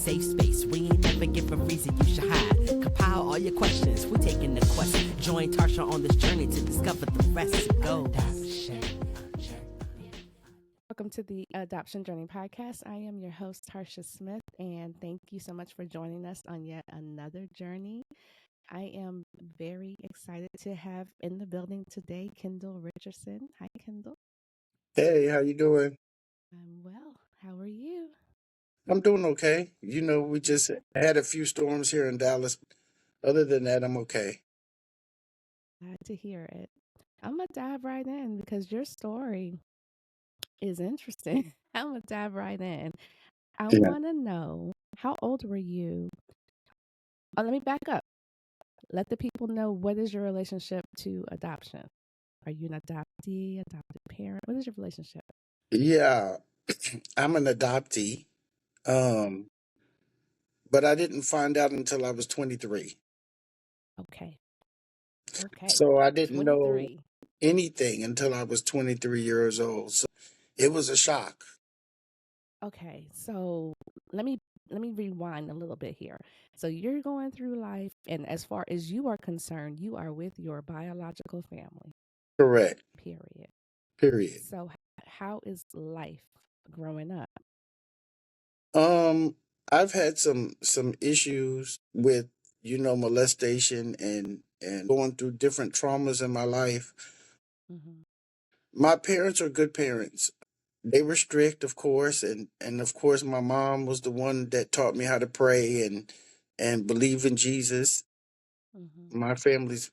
safe space. We ain't never give a reason you should hide. Compile all your questions, we taking the quest. Join Tarsha on this journey to discover the rest. Go. Welcome to the Adoption Journey Podcast. I am your host, Tarsha Smith, and thank you so much for joining us on yet another journey. I am very excited to have in the building today Kendal Richardson. Hi, Kendal. Hey, how you doing? I'm well. How are you? I'm doing okay. We just had a few storms here in Dallas. Other than that, I'm okay. Glad to hear it. I'm going to dive right in because your story is interesting. I'm going to dive right in. I Yeah. want to know, how old were you? Oh, let me back up. Let the people know, what is your relationship to adoption? Are you an adoptee, adopted parent? What is your relationship? Yeah, I'm an adoptee. Um, but I didn't find out until I was 23. Okay. So I didn't know 23. anything until I was 23 years old. So it was a shock. Okay. So let me rewind a little bit here. So you're going through life, and as far as you are concerned, you are with your biological family. Correct. Period. So how is life growing up? I've had some issues with, molestation and going through different traumas in my life. Mm-hmm. My parents are good parents. They were strict, of course, and of course my mom was the one that taught me how to pray and believe in Jesus. Mm-hmm. My family's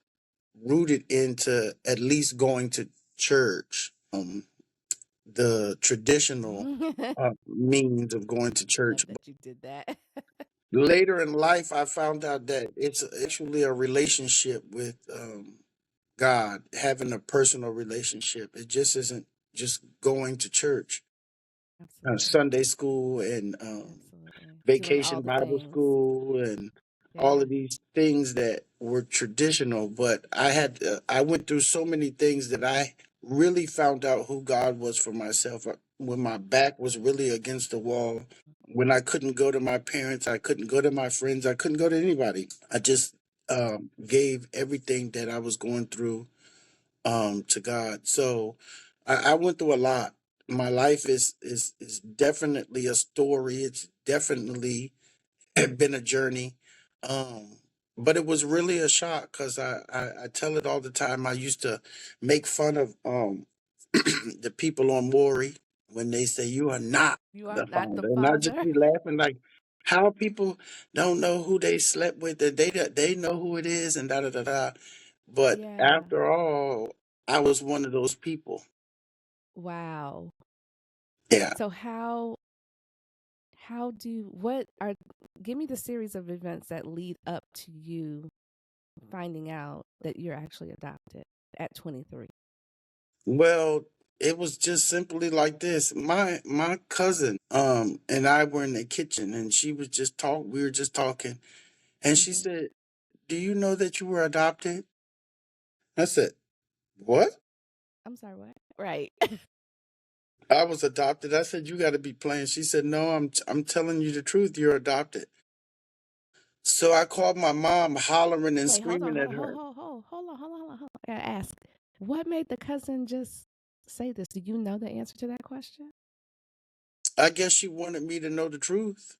rooted into at least going to church. The traditional means of going to church. Love that you did that. Later in life, I found out that it's actually a relationship with God, having a personal relationship. It just isn't just going to church, Absolutely. Sunday school, and Absolutely. Doing all vacation the Bible things. school, and all Yeah. of these things that were traditional. But I went through so many things that I really found out who God was for myself. When my back was really against the wall, when I couldn't go to my parents, I couldn't go to my friends, I couldn't go to anybody. I just gave everything that I was going through to God. So I went through a lot. My life is definitely a story. It's definitely been a journey. Um, but it was really a shock because I tell it all the time. I used to make fun of the people on Maury when they say you are not You are the not the father, and I just father. be laughing like how people don't know who they slept with, that they know who it is, and da da da da. But Yeah. after all, I was one of those people. Wow. Yeah. So how do what are give me the series of events that lead up to you finding out that you're actually adopted at 23. Well, it was just simply like this. My cousin and I were in the kitchen, and she was just talk we were just talking, and she Mm-hmm. said, "Do you know that you were adopted?" I said, "What?" I'm sorry, what? Right. I was adopted. I said, "You got to be playing." She said, "No, I'm telling you the truth. You're adopted." So I called my mom, hollering and Wait, hold on, screaming hold at on, her. hold on. I gotta ask, what made the cousin just say this? Do you know the answer to that question? I guess she wanted me to know the truth.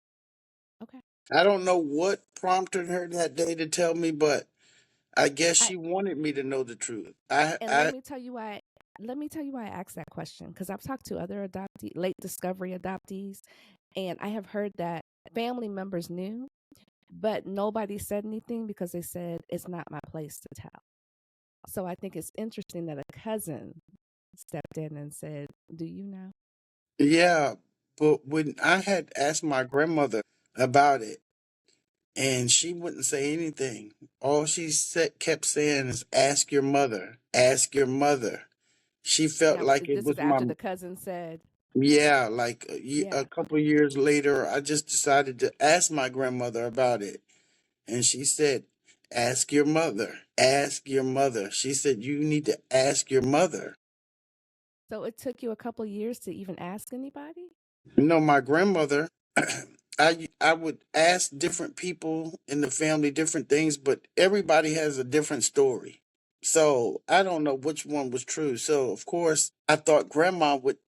Okay. I don't know what prompted her that day to tell me, but I guess I she wanted me to know the truth. and I let me tell you why I asked that question, because I've talked to other late discovery adoptees, and I have heard that family members knew, but nobody said anything because they said it's not my place to tell. So I think it's interesting that a cousin stepped in and said, "Do you know?" Yeah, but when I had asked my grandmother about it, and she wouldn't say anything. All she kept saying is, "Ask your mother. Ask your mother." She felt Now, like it this is was my after the cousin said, yeah. Like a "Yeah, couple okay, years later, I just decided to ask my grandmother about it, and she said, "Ask your mother. Ask your mother." She said, "You need to ask your mother." so it took you a couple years to even ask anybody?" My grandmother, I would ask different people in the family different things, but everybody has a different story. So I don't know which one was true. So of course I thought grandma would,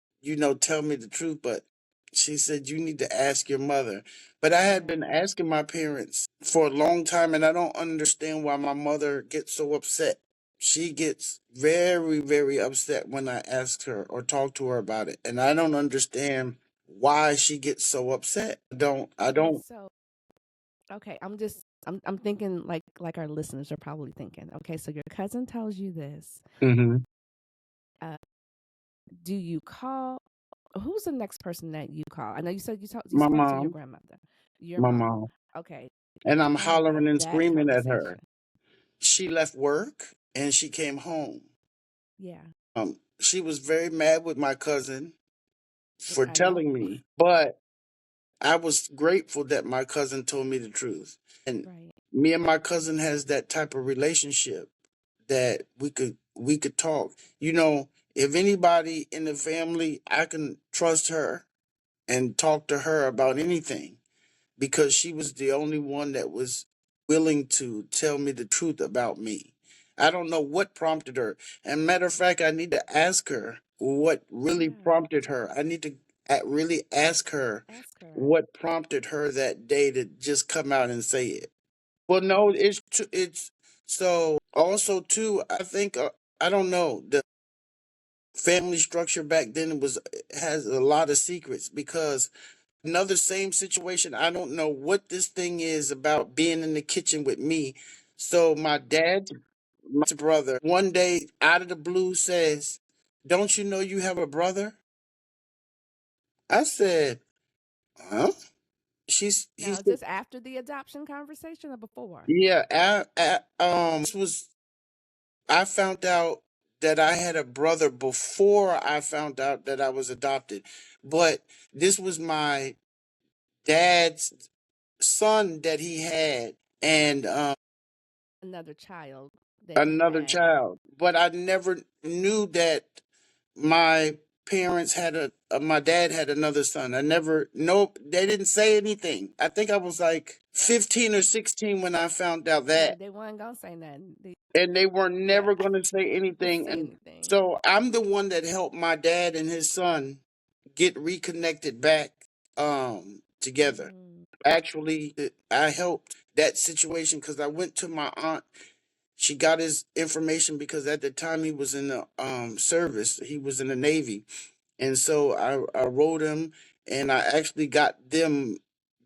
tell me the truth, but she said you need to ask your mother. But I had been Right. asking my parents for a long time, and I don't understand why my mother gets so upset. She gets very, very upset when I ask her or talk to her about it. And I don't understand why she gets so upset. I Okay, don't. so okay, I'm thinking like our listeners are probably thinking. Okay, so your cousin tells you this. Hmm. Uh, do you call? Who's the next person that you call? I know you said you My spoke to your mom, grandmother, your my mom. mom. Okay, And I'm tell me about hollering and that screaming at her. conversation. She left work and she came home. Yeah, She was very mad with my cousin for I know. telling me, but I was grateful that my cousin told me the truth. And Right. me and my cousin has that type of relationship that we could talk. If anybody in the family, I can trust her and talk to her about anything because she was the only one that was willing to tell me the truth about me. I don't know what prompted her. And matter of fact, I need to ask her what really Yeah. prompted her. I need to really ask her Ask her. what prompted her that day to just come out and say it. Well, no, it's so also too. I think I don't know, the family structure back then was has a lot of secrets because another same situation. I don't know what this thing is about being in the kitchen with me. So my brother, one day out of the blue says, "Don't you know you have a brother?" I said, "Huh?" He Now, is said, this after the adoption conversation or before? "Yeah." This was I found out that I had a brother before I found out that I was adopted, but this was my dad's son that he had, and Another child that he another had. child. But I never knew that my my dad had another son. I never, nope, they didn't say anything. I think I was like 15 or 16 when I found out that. Right. They weren't gonna say nothing. And they were Yeah. never going to say anything. Say And anything. so I'm the one that helped my dad and his son get reconnected back together. Mm, Actually, I helped that situation because I went to my aunt. She got his information because at the time he was in the service. He was in the Navy. And so I wrote him and I actually got them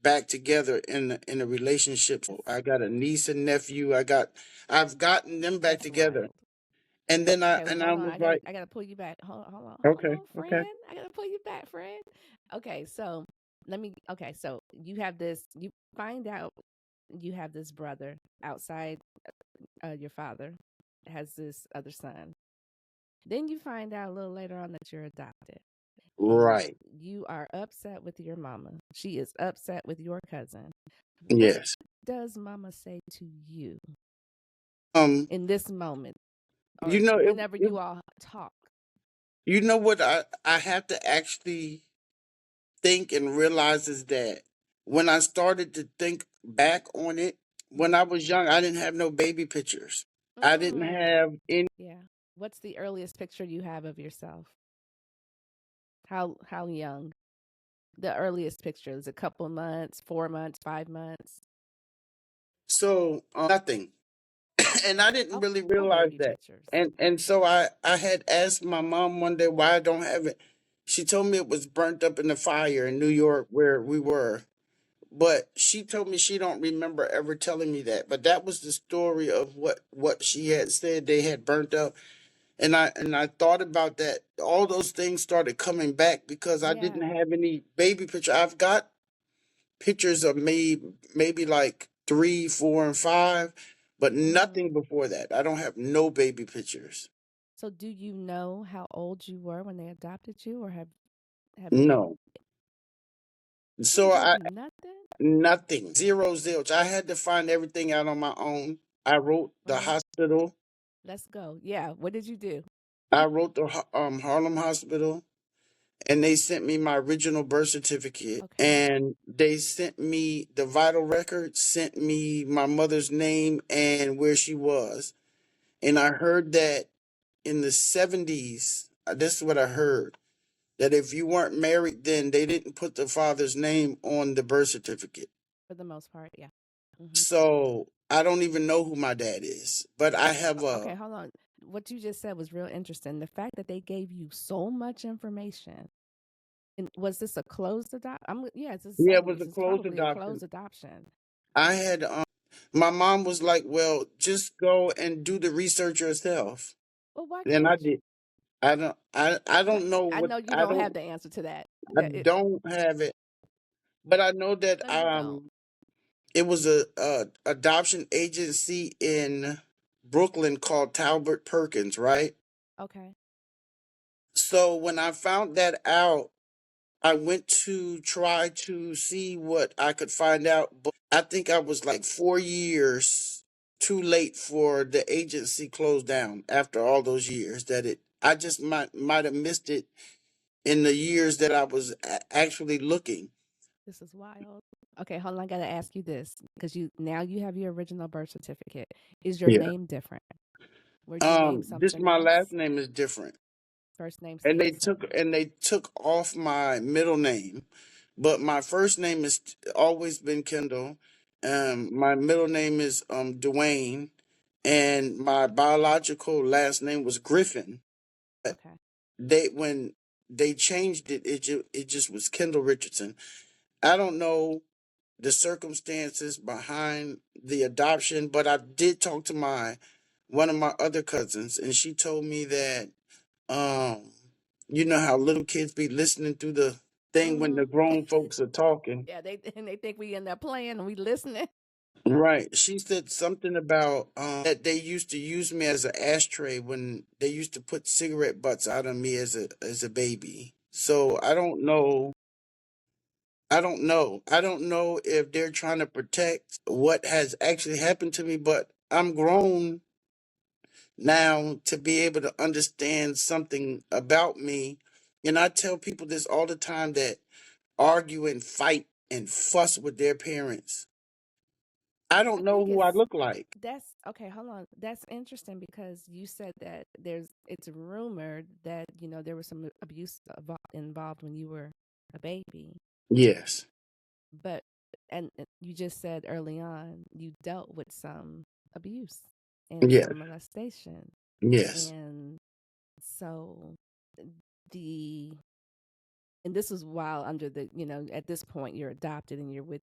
back together in a relationship. So that's I got a niece and nephew. I've gotten them back that's together. wild. And then I Okay, well, and I hold on. was like, I gotta pull you back. Hold okay, on, okay. friend. I gotta pull you back, friend. Okay, so let me. Okay, so you have this. You find out you have this brother outside. Your father has this other son. Then you find out a little later on that you're adopted, and Right. you are upset with your mama. She is upset with your cousin. What Yes. does mama say to you Um, in this moment, you or know, whenever you all talk? what I have to actually think and realize is that when I started to think back on it, when I was young, I didn't have no baby pictures. I didn't Mm, have any. yeah. What's the earliest picture you have of yourself? How young? The earliest picture is a couple months, 4 months, 5 months. So nothing. And I didn't Oh, really no realize baby that. pictures. And so I had asked my mom one day why I don't have it. She told me it was burnt up in the fire in New York where we were. But she told me she don't remember ever telling me that. But that was the story of what she had said they had burnt up. And I thought about that. All those things started coming back because I didn't Yeah. have any baby picture. I've got pictures of me maybe like three, four, and five, but Hmm. nothing before that. I don't have no baby pictures. So, do you know how old you were when they adopted you, or have they? No. They So ain't told I you nothing. nothing. Zero zilch. I had to find everything out on my own. I wrote the Hmm. hospital. Let's go. Yeah. What did you do? I wrote the Harlem Hospital. and they sent me my original birth certificate, Okay. and they sent me the vital records, sent me my mother's name and where she was. And I heard that in the 70s, this is what I heard, that if you weren't married then, they didn't put the father's name on the birth certificate. For the most part, yeah. Hmm. So I don't even know who my dad is, but I have Okay, hold on. What you just said was real interesting. The fact that they gave you so much information. And was this a closed adopt? Yeah, it's the yeah, it was '70s. a It's closed probably a adoption. closed adoption. I had my mom was like, "Well, just go and do the research yourself." Well, why And I couldn't you? did. I don't know I what know you don't have the answer to that. I That it don't have it, but I know that no, you don't. it was a adoption agency in Brooklyn called Talbot Perkins, right? Okay. So when I found that out, I went to try to see what I could find out, but I think I was like 4 years too late for the agency closed down after all those years that it I just might have missed it in the years that I was actually looking. This is wild. Okay, hold on. I gotta ask you this because you have your original birth certificate. Is your Yeah. name different? Were you named This something my last else? name is different. First name And stayed the same. they took off my middle name, but my first name is always been Kendall. My middle name is Dwayne, and my biological last name was Griffin. Okay. They when they changed it, it just was Kendal Richardson. I don't know the circumstances behind the adoption, but I did talk to my one of my other cousins, and she told me that um, you know how little kids be listening through the thing when Mm-hmm. the grown folks are talking. Yeah, they and they think we in there playing and we listening. Right. She said something about that they used to use me as an ashtray when they used to put cigarette butts out of me as a baby. So I don't know. I don't know if they're trying to protect what has actually happened to me, but I'm grown now to be able to understand something about me. And I tell people this all the time that argue and fight and fuss with their parents. I I don't know think who I it's look like. that's okay. Hold on. That's interesting because you said that it's rumored that there was some abuse involved when you were a baby, Yes. but and you just said early on you dealt with some abuse and Yes. some molestation, Yes. and so the and this was while under the at this point you're adopted and you're with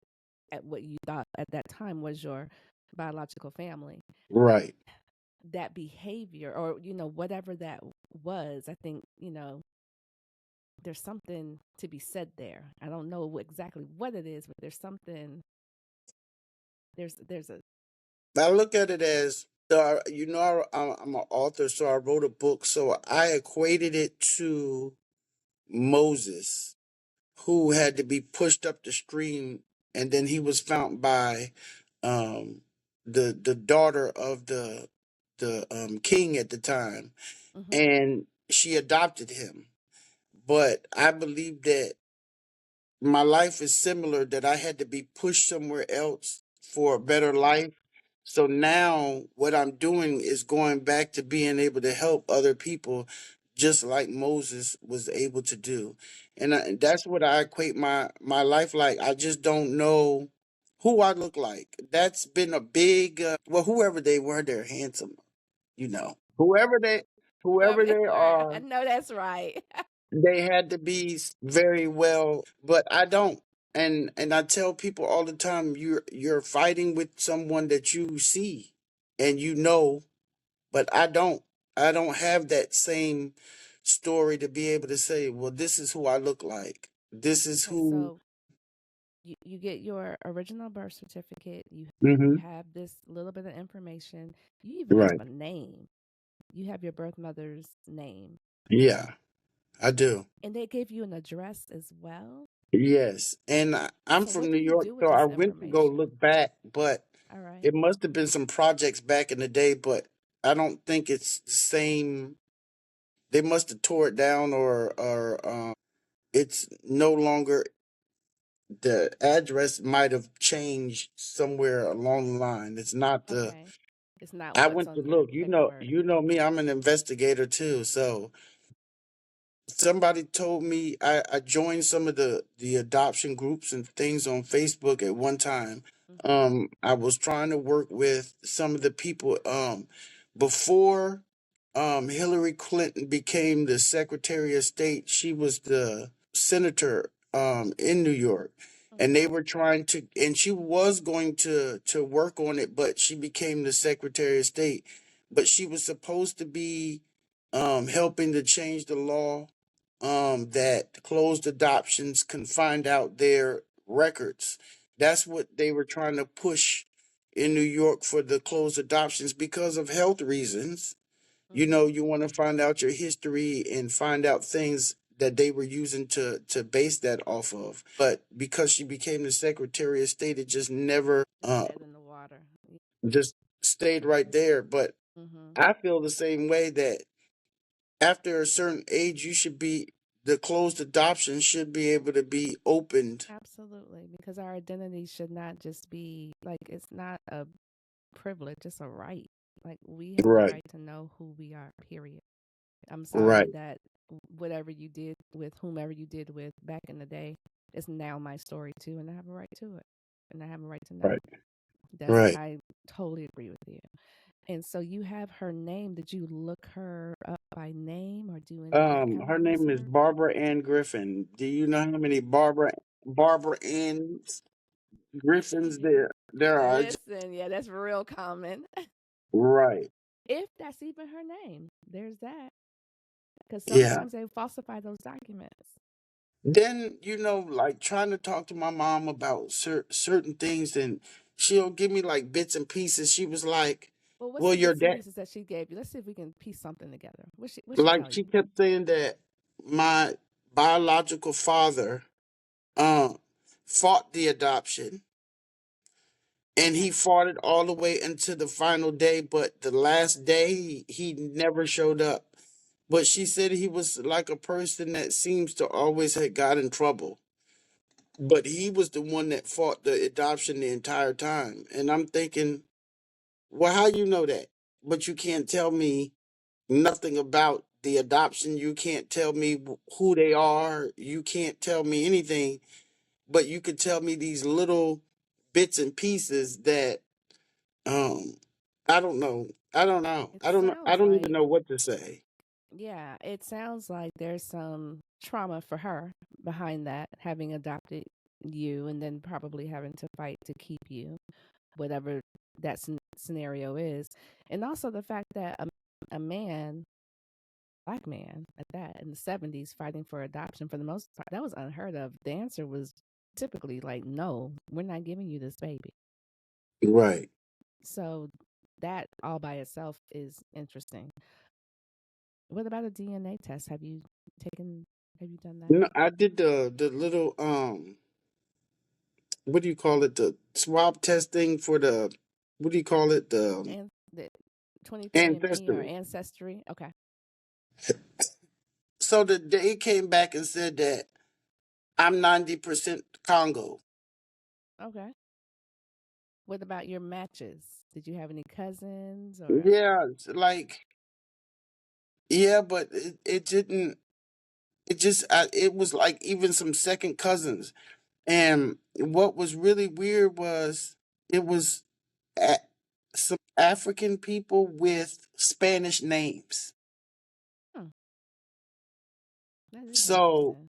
at what you thought at that time was your biological family. Right. That behavior or whatever that was, I think there's something to be said there. I don't know exactly what it is, but there's something. There's a I look at it as I'm an author, so I wrote a book. So I equated it to Moses, who had to be pushed up the stream, and then he was found by um, the daughter of the king at the time, mm-hmm. and she adopted him. But I believe that my life is similar, that I had to be pushed somewhere else for a better life. So now what I'm doing is going back to being able to help other people just like Moses was able to do. And that's what I equate my life like. I just don't know who I look like. That's been a big well, whoever they were, they're handsome, you know. Whoever Whoever, they right? I are, know that's right. they had to be very well, but I don't. And I tell people all the time, you're fighting with someone that you see and you know, but I don't have that same story to be able to say, well, this is who I look like. This is Okay, who. so you get your original birth certificate. You Hmm. have this little bit of information. You even have Right. a name. You have your birth mother's name, Yeah, I do. and they gave you an address as well. Yes. And I'm So from what New do you York, do with so I this went to go information? look back, but All right. it must have been some projects back in the day, but I don't think it's the same. They must have tore it down or. it's no longer, the address might have changed somewhere along the line. It's not the. Okay. It's not I what's went to on your look. paperwork. You know me. I'm an investigator too. So somebody told me, I joined some of the adoption groups and things on Facebook at one time. Mhm. I was trying to work with some of the people before Hillary Clinton became the Secretary of State. She was the senator in New York. And they Okay. were trying to, and she was going to work on it, but she became the Secretary of State. But she was supposed to be helping to change the law that closed adoptions can find out their records. That's what they were trying to push in New York for the closed adoptions because of health reasons. You know, Mhm. you want to find out your history and find out things that they were using to base that off of. But because she became the Secretary of State, it just never It's dead in the water. just stayed right there. But Mhm. I feel the same way that after a certain age, you should be, the closed adoption should be able to be opened. Absolutely, because our identity should not just be like it's not a privilege, it's a right. Like we have the Right, right to know who we are, period. I'm sorry right, that whatever you did with whomever you did with back in the day is now my story too, and I have a right to it. And I have a right to know. right, That's right. I totally agree with you. And so you have her name. Did you look her up by name or do any kind Her of name is research? Barbara Ann Griffin. Do you know how many Barbara Ann Griffins there are? Listen, yeah, that's real common. Right. If that's even her name, there's that. Because Yeah. sometimes they falsify those documents. Then, like trying to talk to my mom about certain things, and she'll give me like bits and pieces. She was like, Well, what's "Well, the your bits and dad," pieces that she gave you? Let's see if we can piece something together. What she like tell she you? kept saying that my biological father um fought the adoption, and Okay. he fought it all the way into the final day, but the last day he never showed up. But she said he was like a person that seems to always had got in trouble, but he was the one that fought the adoption the entire time. And I'm thinking, well, how you know that? But you can't tell me nothing about the adoption. You can't tell me who they are. You can't tell me anything, but you could tell me these little bits and pieces that um I don't know. I don't know. It I don't know. I sounds don't even like, know what to say. yeah, it sounds like there's some trauma for her behind that, having adopted you and then probably having to fight to keep you, whatever that scenario is. And also the fact that a man, black man at that, in the 70s fighting for adoption for the most part, that was unheard of. The answer was typically like, no, we're not giving you this baby. Right. So that all by itself is interesting. What about a DNA test? Taken, have you done that? No, I did the little what do you call it? The swab testing for the, what do you call it? The And the 23andMe or ancestry. Ancestry? Okay. So they came back and said that I'm 90% Congo. Okay. What about your matches? Did you have any cousins or Yeah, it's like, yeah, but it didn't. It just it was like even some second cousins. And what was really weird was it was a- some African people with Spanish names. hmm, that is So interesting.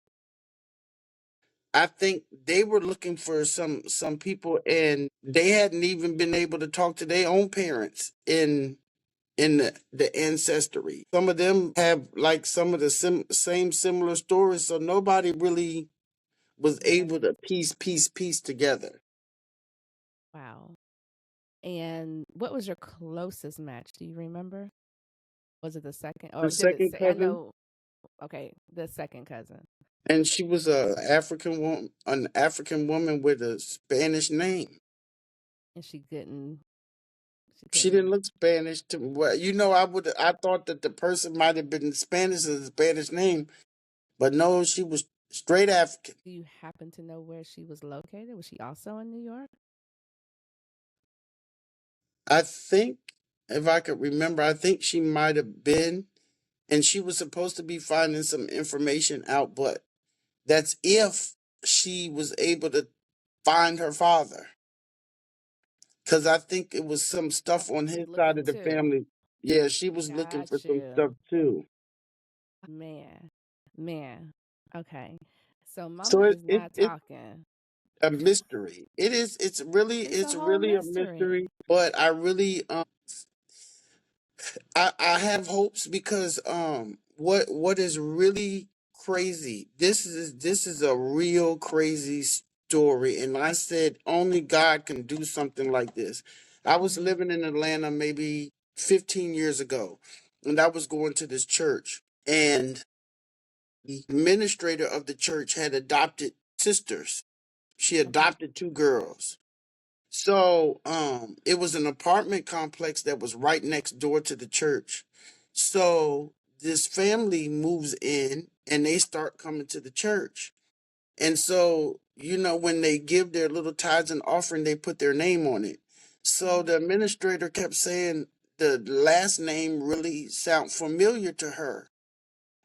I think they were looking for some people, and they hadn't even been able to talk to their own parents in the ancestry. Some of them have like some of the same similar stories, so nobody really was able Right. to piece together. Wow. And what was your closest match? Do you remember? Was it the second The or did it second say I cousin, know okay, the second cousin. and she was an African woman with a Spanish name. And she She didn't couldn't look Spanish to me. Well, I thought that the person might have been Spanish as a Spanish name, but no, she was. straight African. Do you happen to know where she was located? Was she also in New York? I think, if I could remember, I think she might have been, and she was supposed to be finding some information out, but that's if she was able to find her father. Because I think it was some stuff Okay, on she his side looking of the too. family. Yeah, she was looking for Got some stuff you. too. Man, man. Okay. So So mama it, is it not it's talking. a mystery. It is. It's really It's a it's whole really a mystery. mystery. But I really I have hopes because what is really crazy. This is a real crazy story, and I said only God can do something like this. I was Mm-hmm. living in Atlanta maybe 15 years ago, and I was going to this church, and the administrator of the church had adopted sisters. She Okay. adopted two girls. So it was an apartment complex that was right next door to the church. So this family moves in and they start coming to the church. And so, when they give their little tithes and offering, they put their name on it. So Mm-hmm. the administrator kept saying the last name really sound familiar to her.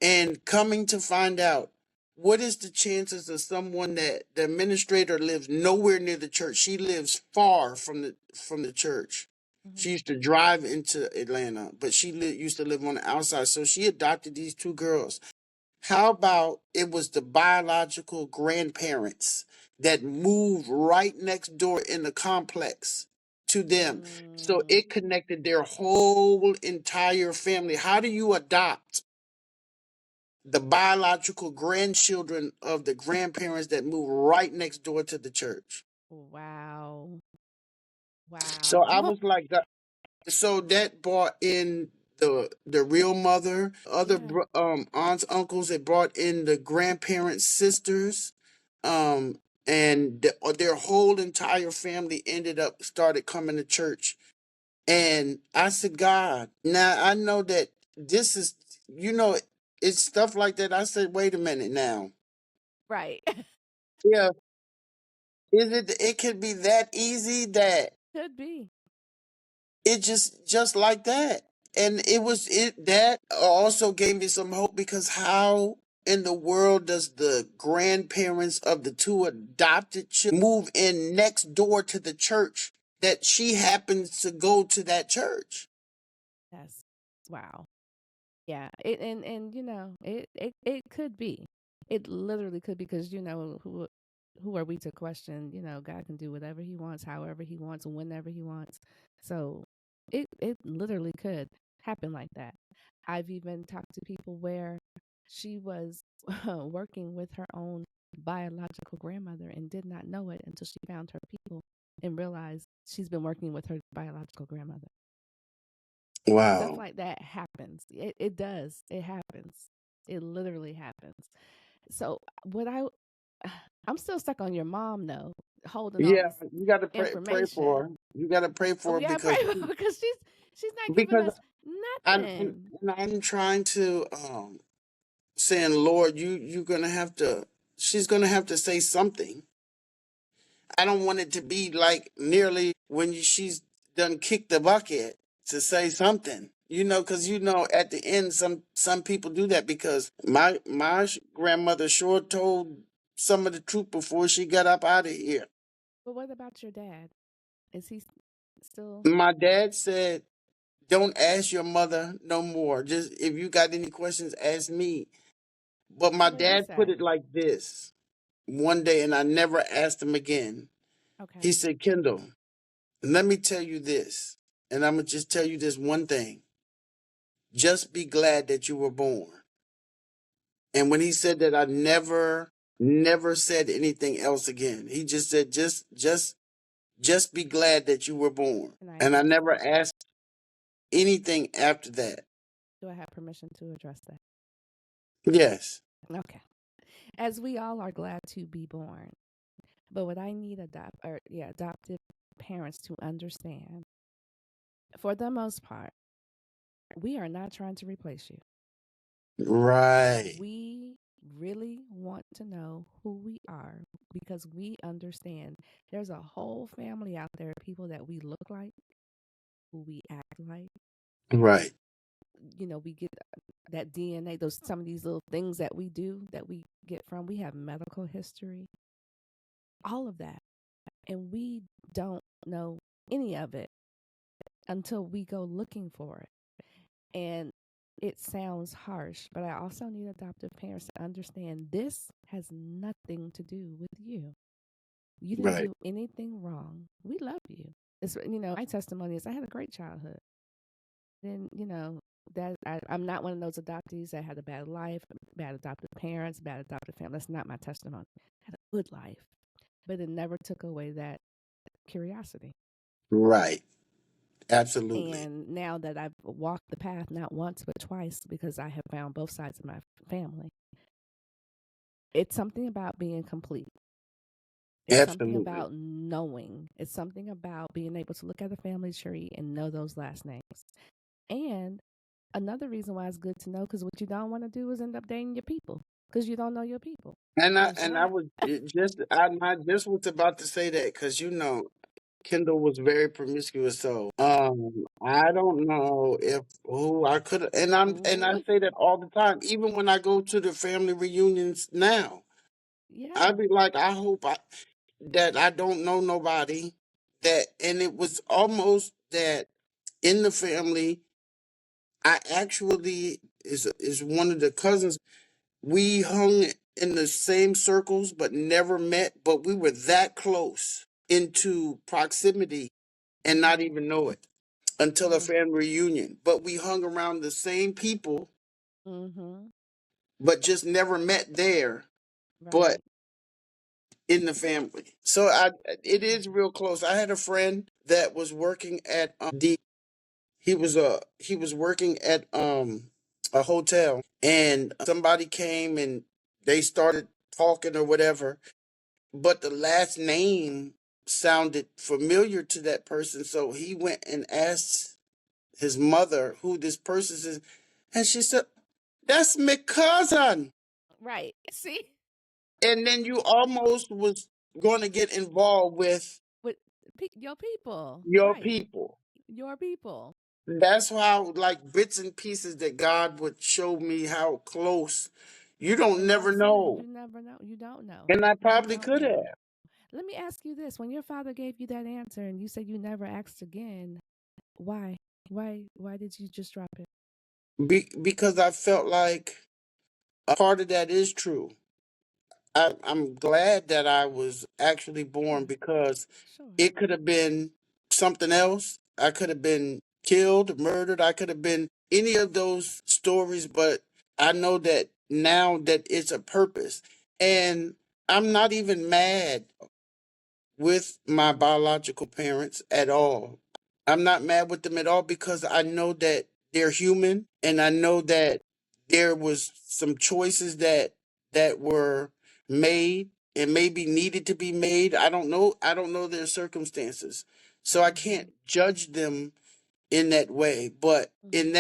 And coming to find out, what is the chances of someone that the administrator lives nowhere near the church? She lives far from the church. Mm-hmm. She used to drive into Atlanta, but she used to live on the outside. So she adopted these two girls. How about it was the biological grandparents that moved right next door in the complex to them? So Mm, it connected their whole entire family. How do you adopt the biological grandchildren of the grandparents that moved right next door to the church? wow. So I Wow. was like, so that brought in the real mother, other Yeah. aunts, uncles. It brought in the grandparents, sisters, and their whole entire family ended up started coming to church. And I said, God, now I know that this is, you know, it's stuff like that. I said, wait a minute now. Right. Yeah, is it? It could be that easy that Could be. it just like that. And it was it that also gave me some hope because how in the world does the grandparents of the two adopted children move in next door to the church that she happens to go to that church? Yes. Wow. Yeah. And it could be. It literally could be because who are we to question? God can do whatever He wants, however He wants, whenever He wants. So it literally could happen like that. I've even talked to people where she was working with her own biological grandmother and did not know it until she found her people and realized she's been working with her biological grandmother. Stuff Wow. like that happens. It does. It happens. It literally happens. So what I I'm still stuck on your mom though, holding all Yeah, this you got to pray for information. her. You got to pray Oh for her yeah, pray because she's not giving because us I'm nothing. I'm trying to saying, Lord, you're gonna have to. She's gonna have to say something. I don't want it to be like nearly when she's done kicked the bucket to say something. Because at the end, some people do that because my grandmother sure told some of the truth before she got up out of here. But what about your dad? Is he still? My dad said, "Don't ask your mother no more. Just if you got any questions, ask me." But my What did he dad put say? it like this one day, and I never asked him again. He Okay. said, "Kendall, let me tell you this, and I'm going to just tell you this one thing. Just be glad that you were born." And when he said that, I never said anything else again. He just said, just be glad that you were born. Can I And I address never that? asked anything after that. Do I have permission to address that? Yes. Okay. As we all are glad to be born, but what I need adoptive parents to understand, for the most part, we are not trying to replace you. Right. We really want to know who we are because we understand there's a whole family out there of people that we look like, who we act like. Right. We get that DNA, those some of these little things that we do that we get from. We have medical history, all of that, and we don't know any of it until we go looking for it. And it sounds harsh, but I also need adoptive parents to understand this has nothing to do with you. You didn't Right. do anything wrong. We love you. My testimony is I had a great childhood. Then, I'm not one of those adoptees that had a bad life, bad adoptive parents, bad adoptive family. That's not my testimony. I had a good life, but it never took away that curiosity. Right. Absolutely. And now that I've walked the path not once but twice because I have found both sides of my family, it's something about being complete. It's something Absolutely. about knowing. It's something about being able to look at the family tree and know those last names. And another reason why it's good to know, because what you don't want to do is end up dating your people because you don't know your people. There's And I that. was I just was about to say that because Kendall was very promiscuous, so I don't know if who I could, and I Ooh, say that all the time, even when I go to the family reunions now, I yeah. be like, that I don't know nobody that, and it was almost that in the family, I actually is one of the cousins. We hung in the same circles, but never met, but we were that close into proximity and not Mm-hmm. even know it until a Mm, family reunion. But we hung around the same people, mm-hmm. but just never met there, but Right. in the family. So it is real close. I had a friend that was working at he was working at a hotel, and somebody came and they started talking or whatever, but the last name sounded familiar to that person, so he went and asked his mother who this person is, and she said, "That's my cousin." Right. See? And then you almost was going to get involved with With your people. your Right. people. Your people. That's how, like, bits and pieces that God would show me how close. You don't And never that's it. know, You never know. You don't know. and I You probably don't could know. have. Let me ask you this. When your father gave you that answer and you said you never asked again, why? Why did you just drop it? Because I felt like a part of that is true. I'm glad that I was actually born Yeah, because sure. it could have been something else. I could have been killed, murdered. I could have been any of those stories, but I know that now that it's a purpose. And I'm not even mad with my biological parents at all. I'm not mad with them at all because I know that they're human, and I know that there was some choices that were made and maybe needed to be made. I don't know their circumstances. So I Mm-hmm. can't judge them in that way, but Mm-hmm.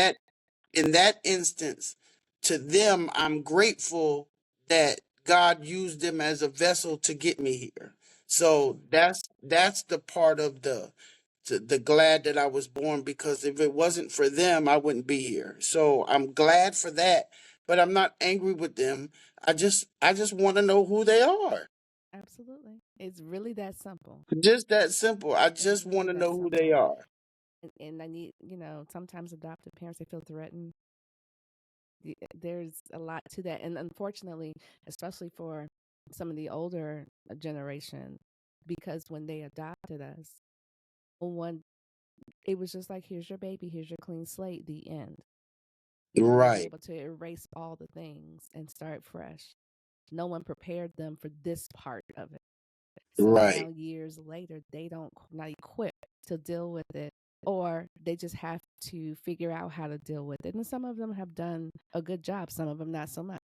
in that instance, to them, I'm grateful that God used them as a vessel to get me here. Sure. So that's the part of the glad that I was born, because if it wasn't for them, I wouldn't be here. So I'm glad for that, but I'm not angry with them. I just want to know who they are. Absolutely. It's really that simple. Just that simple. I It's just want really to that know who they simple. are. And I need, sometimes adoptive parents, they feel threatened. There's a lot to that. And unfortunately, especially for some of the older generation, because when they adopted us, one, it was just like, here's your baby, here's your clean slate, the end. They were Right, able to erase all the things and start fresh. No one prepared them for this part of it. So now, right, years later, they don't not equipped to deal with it, or they just have to figure out how to deal with it. And some of them have done a good job, some of them not so much.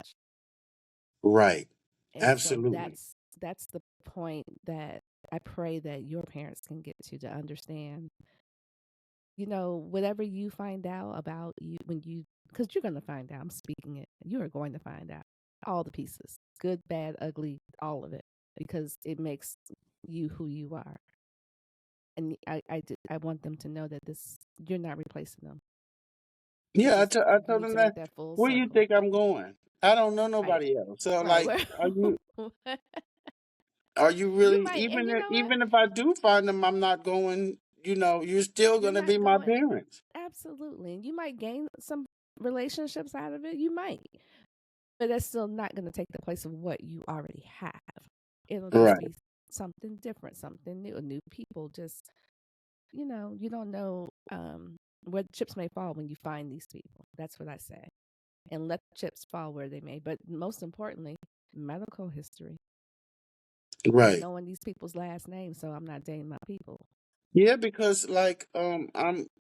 right. And so Absolutely. that's the point that I pray that your parents can get to understand. Whatever you find out about you when you, because you're going to find out. I'm speaking it. You are going to find out. all the pieces, good, bad, ugly, all of it, because it makes you who you are. And I want them to know that this, you're not replacing them. It's Yeah, just, I you told need him to that. make that full Where you circle. think I'm going? I don't know I nobody else. So right. like, Well, are you you really, might, and you know what? even if I do find them, I'm not going. You're still You're gonna be not my going, parents. absolutely. And you might gain some relationships out of it. You might, but that's still not going to take the place of what you already have. It'll just Right, be something different, something new people. Just, you don't know where the chips may fall when you find these people. That's what I say. And let the chips fall where they may. But most importantly, medical history and right. knowing these people's last names, so I'm not dating my people. Yeah, because like I'm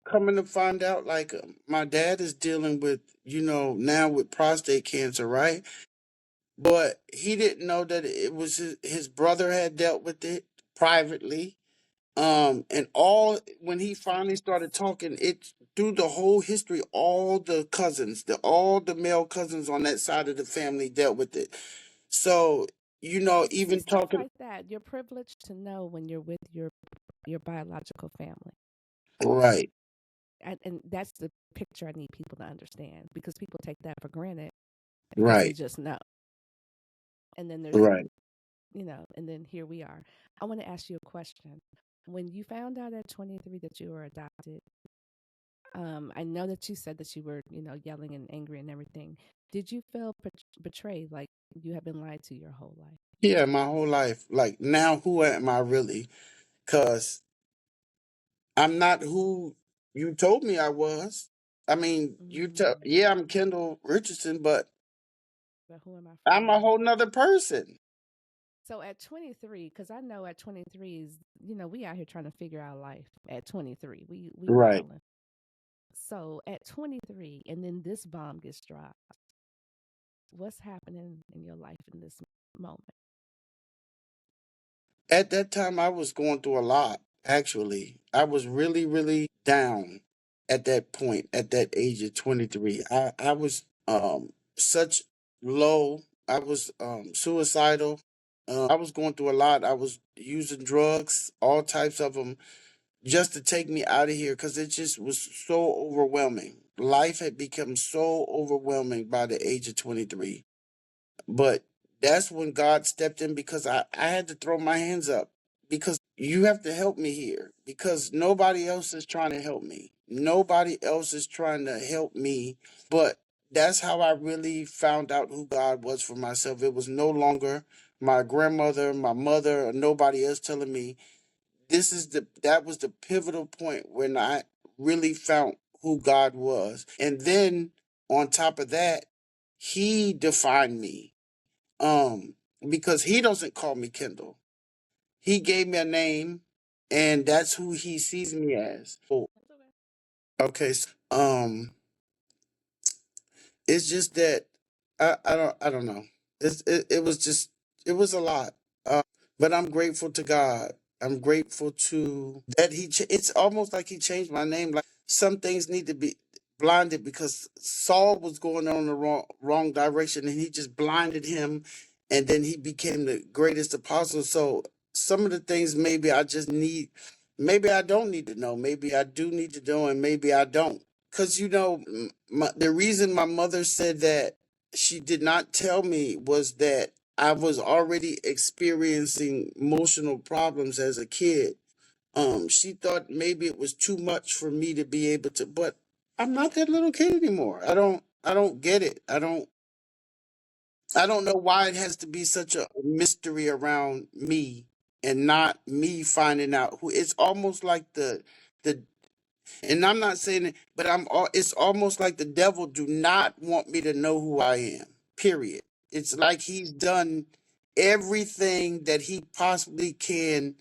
coming to find out like my dad is dealing with now with prostate cancer, right? But he didn't know that it was his brother had dealt with it privately. And all when he finally started talking, it through the whole history, all the cousins, all the male cousins on that side of the family dealt with it. So But you see even stuff talking like that, you're privileged to know when you're with your biological family. right, And that's the picture I need people to understand, because people take that for granted because they right, just know. And then there's, right. and then here we are. I want to ask you a question. When you found out at 23 that you were adopted, I know that you said that you were, yelling and angry and everything. Did you feel betrayed, like you have been lied to your whole life? Yeah, my whole life. Like now, who am I really? Cause I'm not who you told me I was. I mean, Mm. yeah, I'm Kendal Richardson, but But who am I for I'm a real? whole nother person. So at 23, because I know at 23 is, we out here trying to figure out life at 23. We Right. wilding. So at 23, and then this bomb gets dropped. What's happening in your life in this moment? At that time, I was going through a lot, actually. I was really, really down at that point, at that age of 23. I was such low. I was suicidal. I was going through a lot. I was using drugs, all types of them, just to take me out of here because it just was so overwhelming. Life had become so overwhelming by the age of 23. But that's when God stepped in because I had to throw my hands up because you have to help me here because nobody else is trying to help me. Nobody else is trying to help me. But that's how I really found out who God was for myself. It was no longer my grandmother, my mother, or nobody else telling me that was the pivotal point when I really found who God was. And then on top of that, he defined me. Um, because he doesn't call me Kendall. He gave me a name and that's who he sees me as. That's okay. Okay, it's just that I don't know. It was just it was a lot. But I'm grateful to God. I'm grateful to that it's almost like he changed my name. Like some things need to be blinded because Saul was going on the wrong direction and he just blinded him and then he became the greatest apostle. So some of the things maybe I don't need to know. Maybe I do need to know and maybe I don't. Cuz the reason my mother said that she did not tell me was that I was already experiencing emotional problems as a kid. She thought maybe it was too much for me to be able to, but I'm not that little kid anymore. I don't get it. I don't know why it has to be such a mystery around me and not me finding out who it's almost like the and I'm not saying it, but it's almost like the devil do not want me to know who I am. Period. It's like he's done everything that he possibly can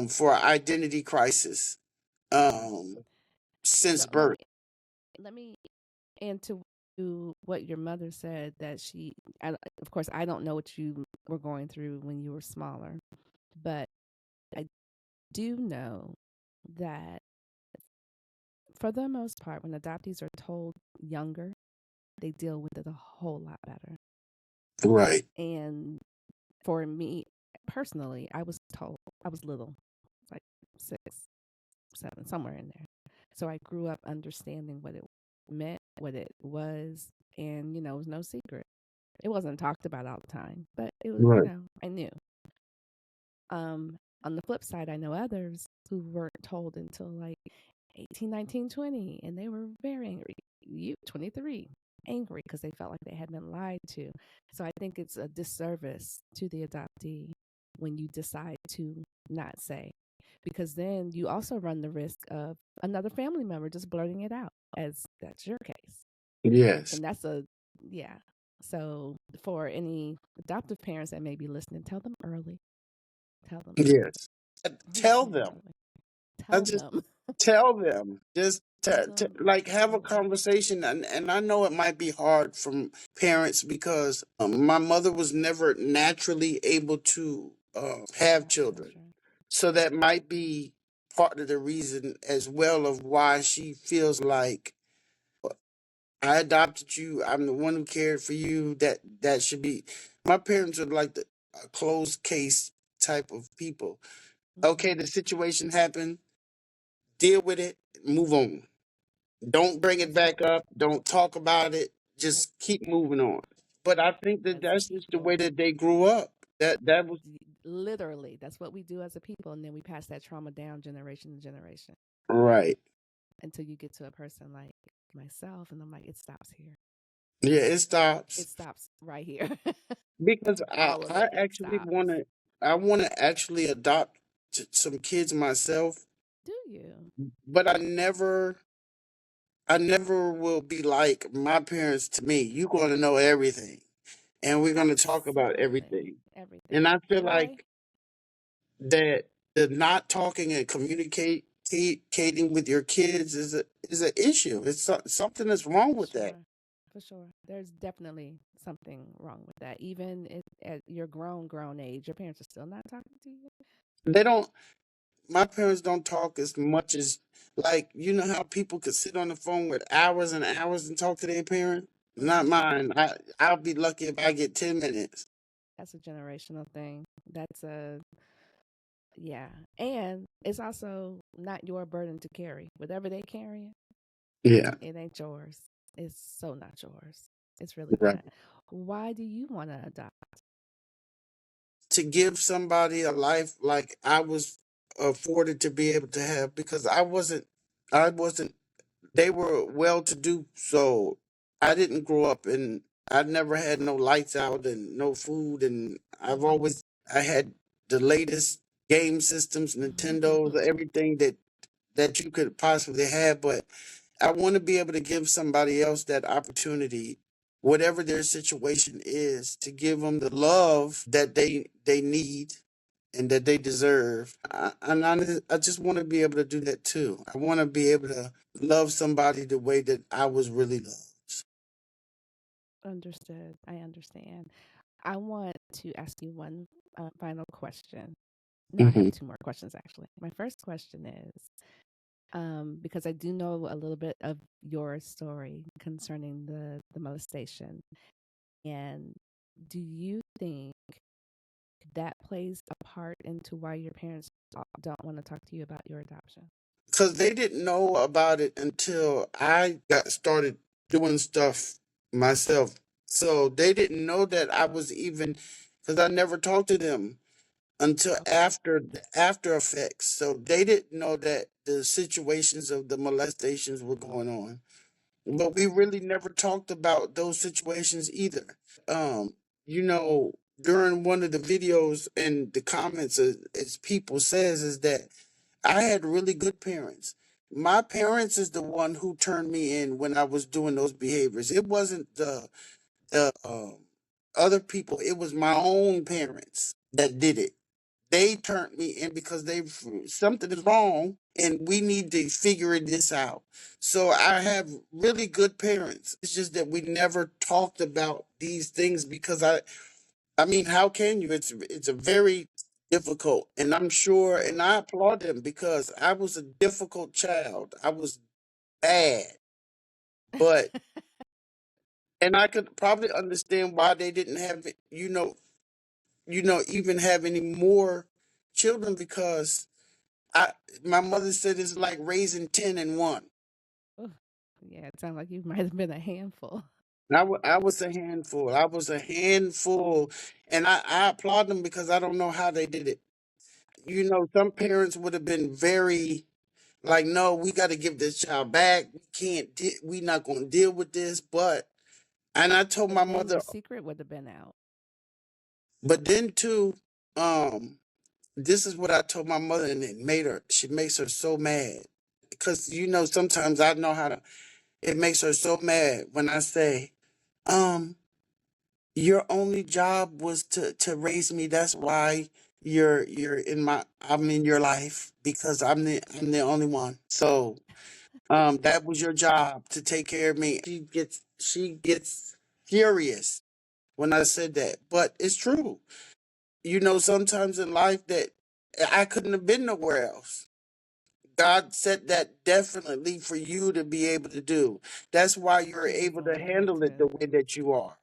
for an identity crisis So since let birth. me let me and to what your mother said, that of course I don't know what you were going through when you were smaller, but I do know that for the most part, when adoptees are told younger, they deal with it a whole lot better. Right. And for me personally, I was told, I was little, like 6, 7, somewhere in there. So I grew up understanding what it meant, what it was, and it was no secret. It wasn't talked about all the time, but it was, Right. I knew. On the flip side, I know others who weren't told until like 18, 19, 20, and they were very angry. You, 23, angry because they felt like they had been lied to. So I think it's a disservice to the adoptee when you decide to not say, because then you also run the risk of another family member just blurting it out, as that's your case. Yes. And that's yeah. So for any adoptive parents that may be listening, tell them early. Tell them early. Yes. Tell Very them. early. I Tell just them. tell them. Just Tell them like have a early. conversation, and I know it might be hard from parents because my mother was never naturally able to have Have children, children. so that might be part of the reason as well of why she feels like I adopted you. I'm the one who cared for you. That should be. My parents are like the a closed case type of people. Okay, Hmm. the situation happened. Deal with it. Move on. Don't bring it That's right. back up. Don't talk about it. That, Just keep moving on. But I think that as a that's just the people, way that they grew up. That was literally, that's what we do as a people. And then we pass that trauma down generation to generation right. until you get to a person like myself. And I'm like, it stops here. Yeah, it It stops stops right here. because All of I it actually stops. want to actually adopt some kids myself, Do you? but I never will be like my parents to me. You're going to know everything, and we're going to talk about Absolutely. everything. And Everything. I feel Why? like that the not talking and communicating with your kids is an issue. It's something that's wrong For with that. sure. For sure. There's definitely something wrong with that. Even at your grown age, your parents are still not talking to you. They don't. My parents don't talk as much as like how people could sit on the phone with hours and hours and talk to their parent. Not Hmm. mine. I'll be lucky if I get 10 minutes. That's a generational thing. That's a, yeah. And it's also not your burden to carry. Whatever they carry, Yeah. it ain't yours. It's so not yours. It's really Right. not. Why do you want to adopt? To give somebody a life like I was afforded to be able to have because I wasn't they were well to do, so I didn't grow up and I never had no lights out and no food, and I had the latest game systems, Nintendos, everything that you could possibly have, but I want to be able to give somebody else that opportunity, whatever their situation is, to give them the love that they need and that they deserve. I just want to be able to do that too. I want to be able to love somebody the way that I was really loved. Understood. I understand. I want to ask you one final question. No, I have Hmm. two more questions actually. My first question is, because I do know a little bit of your story concerning the molestation, and do you think that plays a part into why your parents don't want to talk to you about your adoption? Because they didn't know about it until I got started doing stuff myself. So they didn't know that I was even, because I never talked to them until Okay. after the after effects. So they didn't know that the situations of the molestations were going on. But we Hmm. really never talked about those situations either. Um, you know, during one of the videos and the comments, as people says, is that I had really good parents. My parents is the one who turned me in when I was doing those behaviors. It wasn't the other people. It was my own parents that did it. They turned me in because they something is wrong and we need to figure this out. So I have really good parents. It's just that we never talked about these things because I mean, how can you? It's a very difficult, and I'm sure, and I applaud them because I was a difficult child. I was bad, but And I could probably understand why they didn't have it, even have any more children because I my mother said it's like raising 10 in one. Oof. Yeah, it sounds like you might have been a handful. I was a handful. I was a handful. And I applaud them because I don't know how they did it. Some parents would have been very like, no, we got to give this child back. We not going to deal with this. And I told my But then mother, your secret would have been out. but then too, um, this is what I told my mother, and she makes her so mad. Because, sometimes I know how to, it makes her so mad when I say, um, your only job was to raise me. That's why I'm in your life because I'm the only one. So, that was your job to take care of me. She gets furious when I said that, but it's true. Sometimes in life that I couldn't have been nowhere else. God said that definitely for you to be able to do. That's why you're Praise able to Lord. Me handle it the too. way that you are.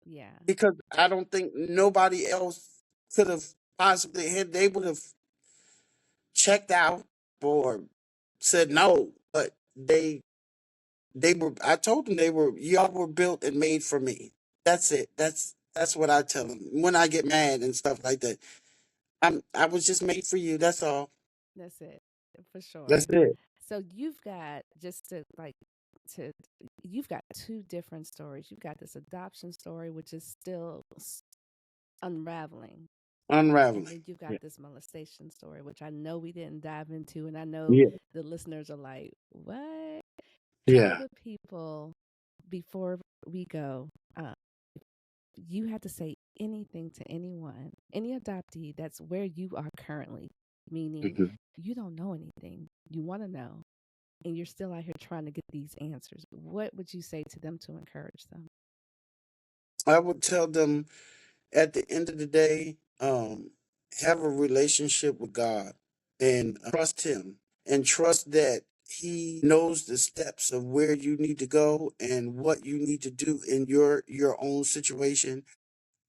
Yeah. Because I don't think nobody else could have possibly had. They would have checked out or said no, but they were. I told them y'all were built and made for me. That's it. That's what I tell them when I get mad and stuff like that. I was just made for you. That's all. That's it. For That's sure. it. So you've got just to you've got two different stories. You've got this adoption story which is still unraveling. And Unraveling. then you've got Yeah. this molestation story, which I know we didn't dive into, and I know Yeah. the listeners are like, "What?" Tell Yeah. the people before we go. You had to say anything to anyone, any adoptee that's where you are currently, meaning Mhm. you don't know anything, you want to know, and you're still out here trying to get these answers. What would you say to them to encourage them? I would tell them at the end of the day, have a relationship with God and trust Him and trust that He knows the steps of where you need to go and what you need to do in your own situation.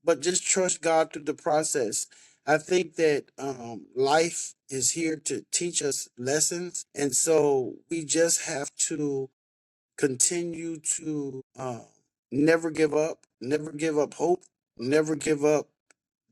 But just trust God through the process. I think that life is here to teach us lessons, and so we just have to continue to never give up hope, never give up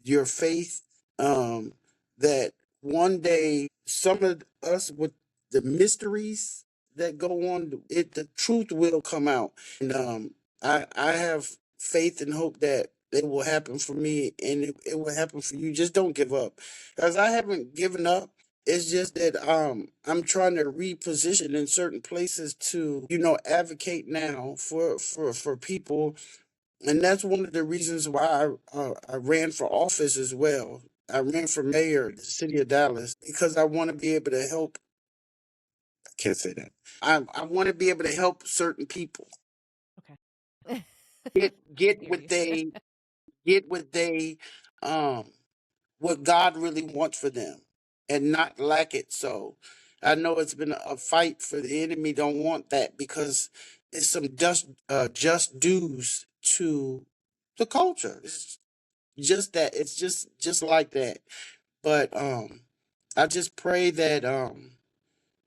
your faith, that one day some of us with the mysteries that go on, the truth will come out. And I have faith and hope that it will happen for me and it will happen for you. Just don't give up. Because I haven't given up. It's just that I'm trying to reposition in certain places to, advocate now for people, and that's one of the reasons why I ran for office as well. I ran for mayor of the city of Dallas because I want to be able to help. I can't say that. I want to be able to help certain people Okay. get Hear what you. they um what God really wants for them and not lack it. So I know it's been a fight for the enemy. Don't want that because it's some just dues to the culture. It's just that. It's just like that. But I just pray that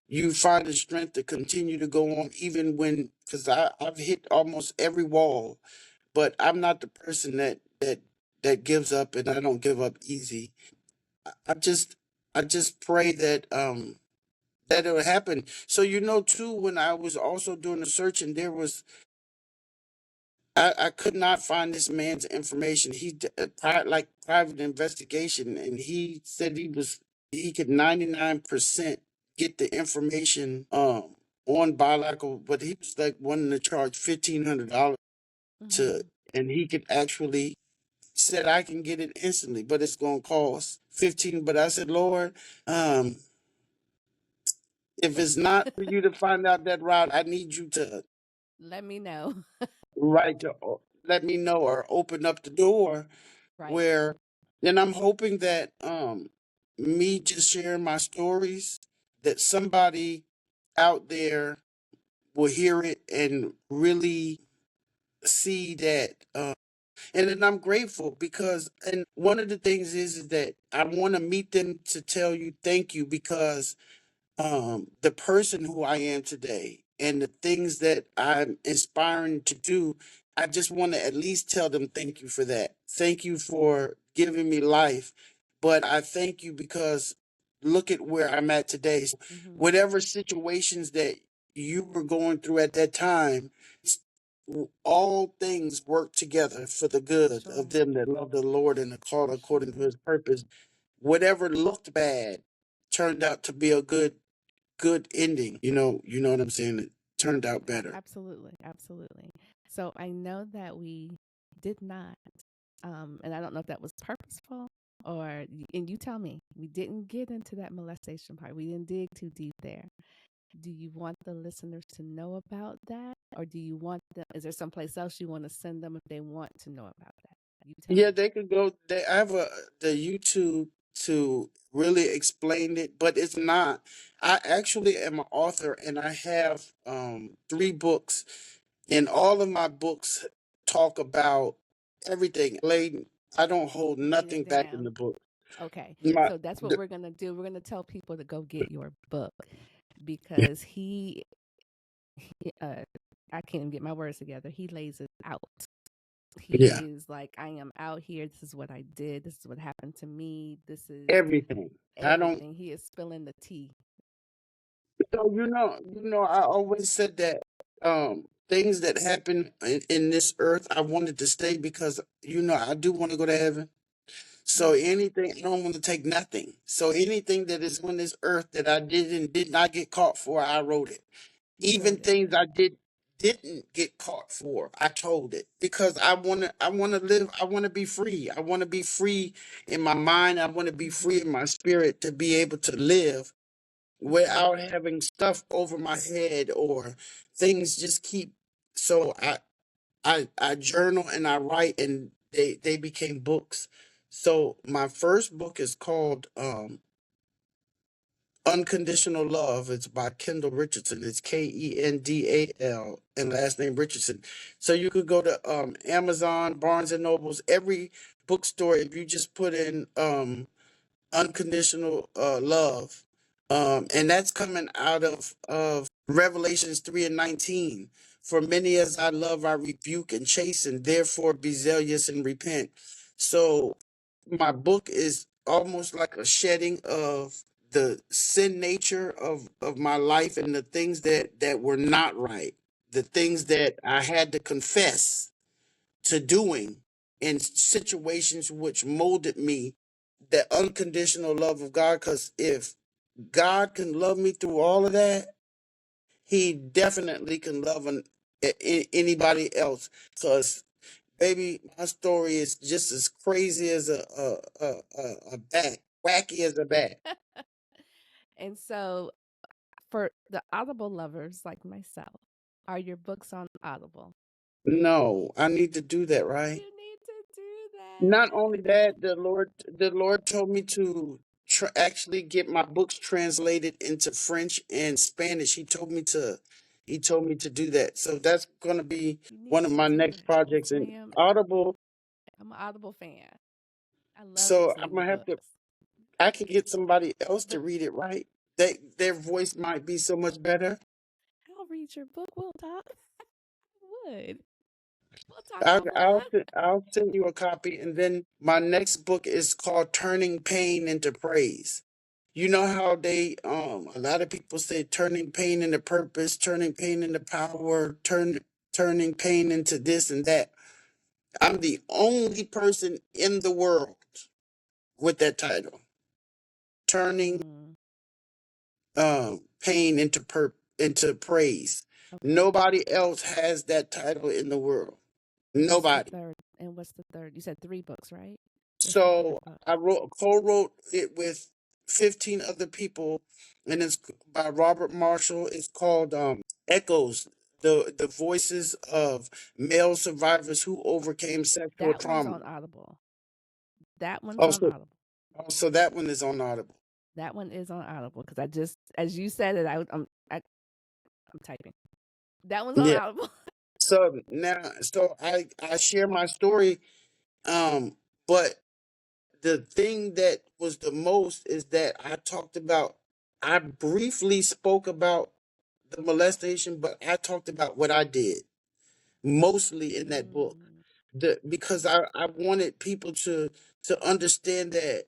you find the strength to continue to go on even when, because I've hit almost every wall, but I'm not the person that gives up, and I don't give up easy. I just pray that it'll happen. So too, when I was also doing the search and I could not find this man's information. Like private investigation, and he said he could 99% get the information on biological, but he was like wanting to charge $1,500 to, Hmm. and he could actually said I can get it instantly, but it's gonna cost 15. But I said, Lord, um, if it's not for you to find out that route, I need you to Let me know. write to let me know or open up the door Right. where then I'm hoping that me just sharing my stories that somebody out there will hear it and really see that, and then I'm grateful because, and one of the things is that I want to meet them to tell you thank you because the person who I am today and the things that I'm inspiring to do, I just want to at least tell them thank you for that. Thank you for giving me life. But I thank you because look at where I'm at today. So Mm-hmm. whatever situations that you were going through at that time, it's- all things work together for the good of Sure. them that love the Lord and are called according to Sure. his purpose. Whatever looked bad turned out to be a good ending. You know what I'm saying? It turned out better. Absolutely. Absolutely. So I know that we did not, and I don't know if that was purposeful or, and you tell me, we didn't get into that molestation part. We didn't dig too deep there. Do you want the listeners to know about that? Or do you want them, is there someplace else you want to send them if they want to know about that? You tell Yeah, me. they could go. I have the YouTube to really explain it, but it's not. I actually am an author, and I have 3 books, and all of my books talk about everything. I don't hold Write it nothing back in down. the book. Okay. My So that's what the, we're going to do. We're going to tell people to go get your book because uh, I can't even get my words together. He lays it out. He yeah, is like, I am out here. This is what I did. This is what happened to me. This is everything. I don't. everything. He is spilling the tea. So I always said that things that happen in this earth, I wanted to stay because I do want to go to heaven. So Yes, anything, I don't want to take nothing. So anything that is on this earth that I did not get caught for, I wrote it. you Even wrote it. things I didn't get caught for, I told it because I wanna live. I want to be free. I want to be free in my mind. I want to be free Mm-hmm. in my spirit to be able to live Mm-hmm. without having stuff over my head or things just keep. So I journal and I write, and they became books. So my first book is called Unconditional Love. It's by Kendal Richardson. It's Kendal and last name Richardson. So you could go to Amazon, Barnes and Nobles, every bookstore. If you just put in unconditional love, and that's coming out of Revelations 3:19. For many as I love, I rebuke and chasten, therefore be zealous and repent. So my book is almost like a shedding of the sin nature of my life and the things that were not right, the things that I had to confess to doing in situations which molded me, the unconditional love of God. Because if God can love me through all of that, He definitely can love anybody else. Because baby, my story is just as crazy as a bat, wacky as a bat. And so, for the Audible lovers like myself, are your books on Audible? No, I need to do that, right? You need to do Not only that. that, the Lord told me to actually get my books translated into French and Spanish. He told me to do that. So that's going to be You need one of to my do next it projects because I in am. Audible. I'm an Audible fan. I love So I'm listening to gonna have to. books. I can get somebody else to But read it, right? Their voice might be so much better. I'll read your book. We'll talk. I would. We'll talk I'll I'll offline. send, I'll send you a copy, and then my next book is called Turning Pain into Praise. You know how they a lot of people say turning pain into purpose, turning pain into power, turning pain into this and that. I'm the only person in the world with that title. Turning Mm, pain into praise. okay. Nobody else has that title in the world. And what's the Nobody. third? And what's the third? You said 3 books, right? What's the third So book? I co-wrote it with 15 other people, and it's by Robert Marshall. It's called Echoes, the voices of male survivors who overcame sexual That one's trauma. on Audible. That one's on Also, Audible. also that one is on Audible. That one is on Audible because I just, as you said it, I'm typing. That one's on Yeah. Audible. So now, so I share my story. But the thing that was the most is that I briefly spoke about the molestation, but I talked about what I did mostly in that book. Mm, Because I wanted people to understand that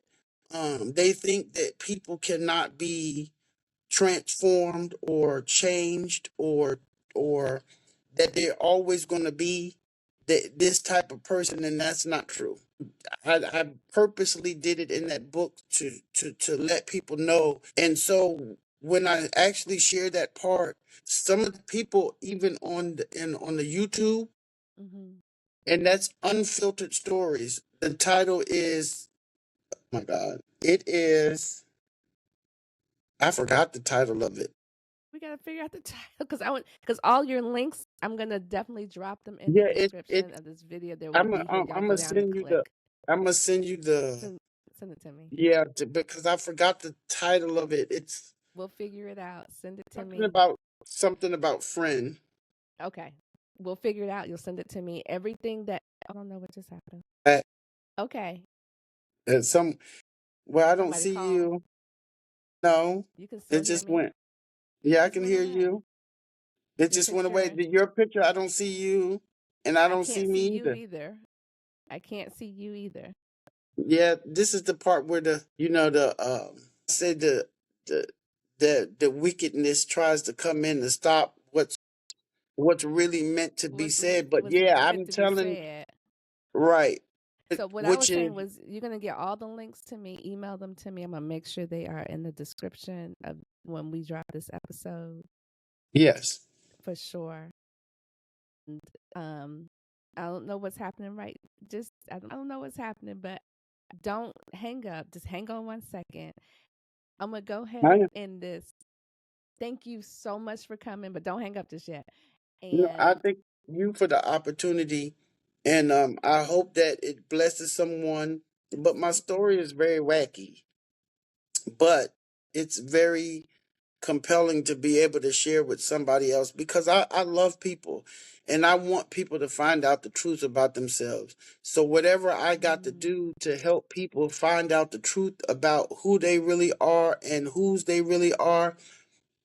they think that people cannot be transformed or changed, or that they're always going to be this type of person, and that's not true. I purposely did it in that book to let people know. And so when I actually shared that part, some of the people even on the YouTube, mm-hmm. and that's Unfiltered Stories. The title is, oh my God, it is, I forgot the title of it. We gotta figure out the title because all your links, I'm gonna definitely drop them in the Yeah, description of this video. There will be here. Y'all I'm go gonna down and send you the, click. I'm gonna send you the, Send send it to me. yeah, because I forgot the title of it. It's We'll figure it out. Send it to something me. about something about friend. Okay. We'll figure it out. You'll send it to me. Everything that I don't know what just happened. Uh, Okay. some, well, I don't Somebody see called. you. No, You can it still hear just me. went. Yeah, It I just can went hear away. you. It Your just went away. picture. Your picture, I don't see you, and I I don't see can't see me you either. either. I can't see you either. Yeah, this is the part where the, the say the the wickedness tries to come in to stop what's really meant to be said. But What's yeah, meant I'm to be telling, said. right, So what I was which is, saying was you're gonna get all the links to me, email them to me. I'm gonna make sure they are in the description of when we drop this episode yes. for sure. And I don't know what's happening right. Just I don't know what's happening, but don't hang up. Just hang on 1 second. I'm gonna go ahead I, and end this. Thank you so much for coming, but don't hang up just yet. I And thank you for the opportunity, and I hope that it blesses someone. But my story absolutely. is very wacky, but it's very compelling to be able to share with somebody else, because I love people and I want people to find out the truth about themselves. So whatever I got to Mm, do to help people find out the truth about who they really are and whose they really are,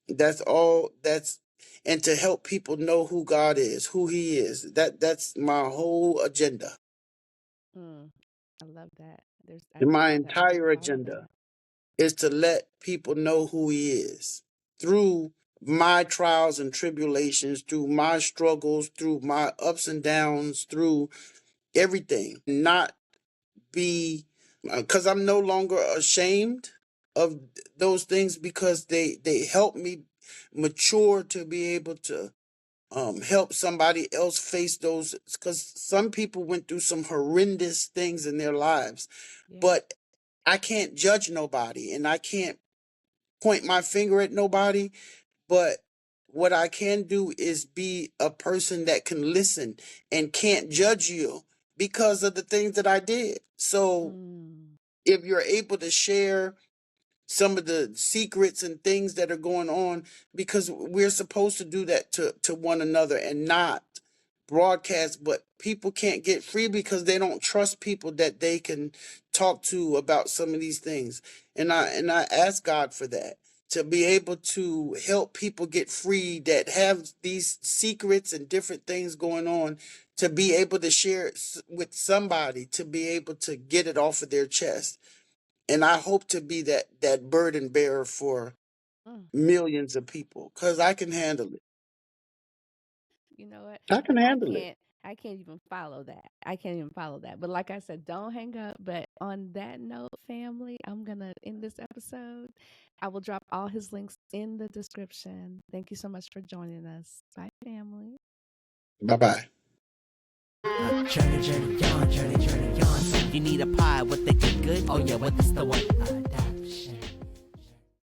that's all that's, and to help people know who God is, who he is. That's my whole agenda. mm, I love that. I And my definitely will entire follow agenda that. is to let people know who he is through my trials and tribulations, through my struggles, through my ups and downs, through everything. Not be, because I'm no longer ashamed of those things, because they help me mature to be able to help somebody else face those, because some people went through some horrendous things in their lives. Yeah. But I can't judge nobody, and I can't point my finger at nobody, but what I can do is be a person that can listen and can't judge you because of the things that I did. So Mm, if you're able to share some of the secrets and things that are going on, because we're supposed to do that to one another and not broadcast. But people can't get free because they don't trust people that they can talk to about some of these things. And I ask God for that, to be able to help people get free that have these secrets and different things going on, to be able to share it with somebody, to be able to get it off of their chest. And I hope to be that burden bearer for mm. millions of people, because I can handle it. You know what? I can I handle it. can't I can't even follow that. I can't even follow that. But like I said, don't hang up. But on that note, family, I'm gonna end this episode. I will drop all his links in the description. Thank you so much for joining us. Bye, family. Bye bye. Journey, journey on, journey, journey on. You need a pie, what they get good? Oh yeah, what is the one?